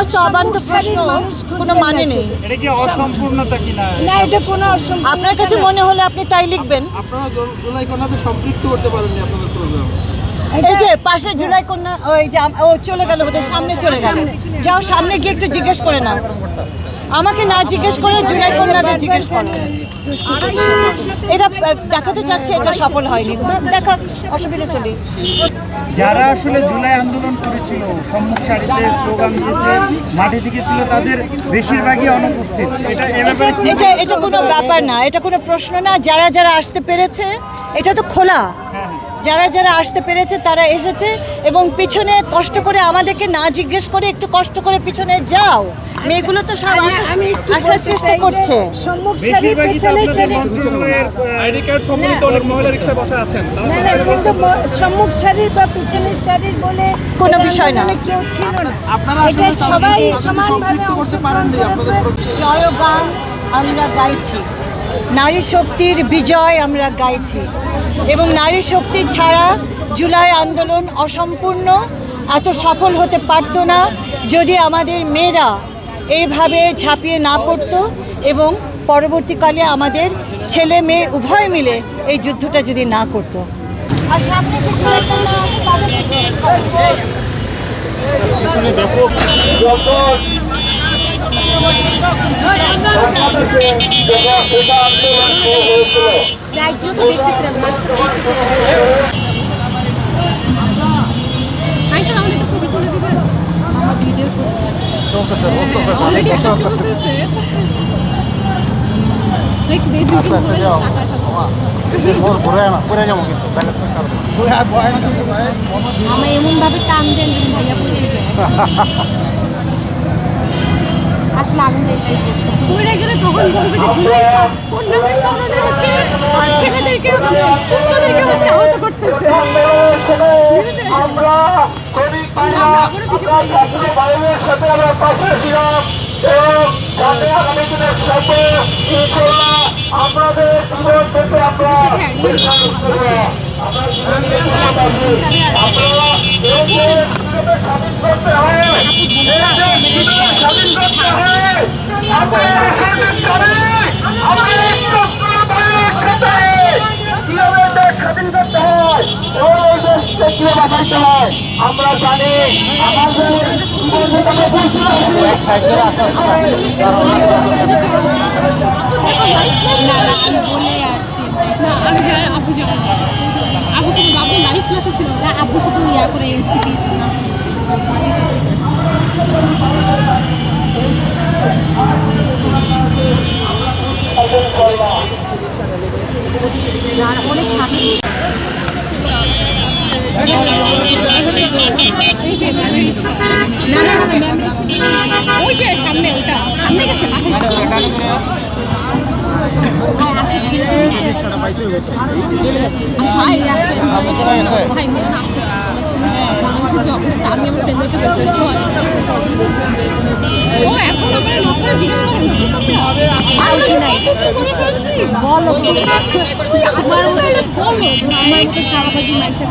সমস্ত অবান্ত প্রশ্ন কোনো মানে নেই। এটা কি অসম্পূর্ণতা কিনা? না, এটা কোনো অসম্পূর্ণ। আপনার কাছে মনে হলে আপনি তাই লিখবেন। আপনারা জুলাই কন্যাতে সম্পৃক্ত করতে পারেননি আপনাদের প্রোগ্রাম। এই যে পাশে জুলাই কন্যা, ওই যে ও চলে গেল, ওদের সামনে চলে গেল। যাও সামনে গিয়ে একটু জিজ্ঞেস করে নাও। আমাকে না জিজ্ঞেস করে জুলাই কন্যাদের জিজ্ঞেস করো। এটা দেখাতে চাচ্ছে এটা সফল হয়নি, দেখা অসুবিধা তুলি। যারা আসলে জুলাই আন্দোলন করেছিল, সম্মুখ সারিতে স্লোগান দিয়েছে, মাঠে থেকে ছিল, তাদের বেশিরভাগই অনুপস্থিত। এটা কোনো ব্যাপার না, এটা কোনো প্রশ্ন না। যারা যারা আসতে পেরেছে, এটা তো খোলা, যারা যারা আসতে পেরেছে তারা এসেছে এবং পিছনে কষ্ট করে আমাদেরকে না জিজ্ঞেস করে একটু কষ্ট করে পিছনে যাও। মেয়েগুলো তো সব আসার চেষ্টা করছে। সম্মুখ সারির পেছনের সারি, আইডি কার্ড সম্বলিত অনেক মহিলা রিকশায় বসা আছেন। সম্মুখ সারির বা পিছনের সারির বলে কোনো বিষয় না। কেউ ছিল না। আপনারা এটা আসলে সবাই সম্পৃক্ত সমানভাবে করতে পারেননি আপনাদের প্রোগ্রাম। জয়গান আমরা গাইছি, নারী শক্তির বিজয় আমরা গাইছি এবং নারী শক্তি ছাড়া জুলাই আন্দোলন অসম্পূর্ণ, এত সফল হতে পারত না যদি আমাদের মেয়েরা এইভাবে ঝাঁপিয়ে না পড়তো এবং পরবর্তীকালে আমাদের ছেলে মেয়ে উভয় মিলে এই যুদ্ধটা যদি না করতো। আর সামনে যে আমার এমন ভাবে টান দেন যদি ভাইয়া পড়ে যায়, আসলে আমি এটাই পড়ে গেলে তখন বলবে যে জুলাই কন্যাদের স্মরণে হচ্ছে আর ছেলেদেরকে পুত্রদেরকে হচ্ছে আহত করতেছে। আমরা জানি না না আমি বলে আসছি, না আমি জানি আপু জানেন, আপু কিন্তু বাবু লাইভ ক্লাসে ছিল না, আপু শুধু ইয়া করে এনসিপি না অনেক শাসন। না না না ম্যাম, ওই যে সামনে, ওটা সামনে গেছে আসে ছেলেদের ভাই আসতে ভাই মেয়ে আসতে আমি আমার ফ্রেন্ডদেরকে বলছি ও এখন আমরা লক করে জিজ্ঞেস করে উঠছি নাই বলো আমার মতো সারাবাজি মাইসা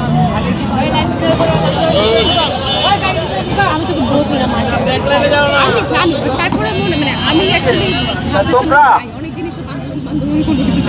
আমি তোকে বলছিলাম আমি জানি, তারপরে মানে আমি অ্যাকচুয়ালি অনেক জিনিসও আন্দোলন কোনো কিছু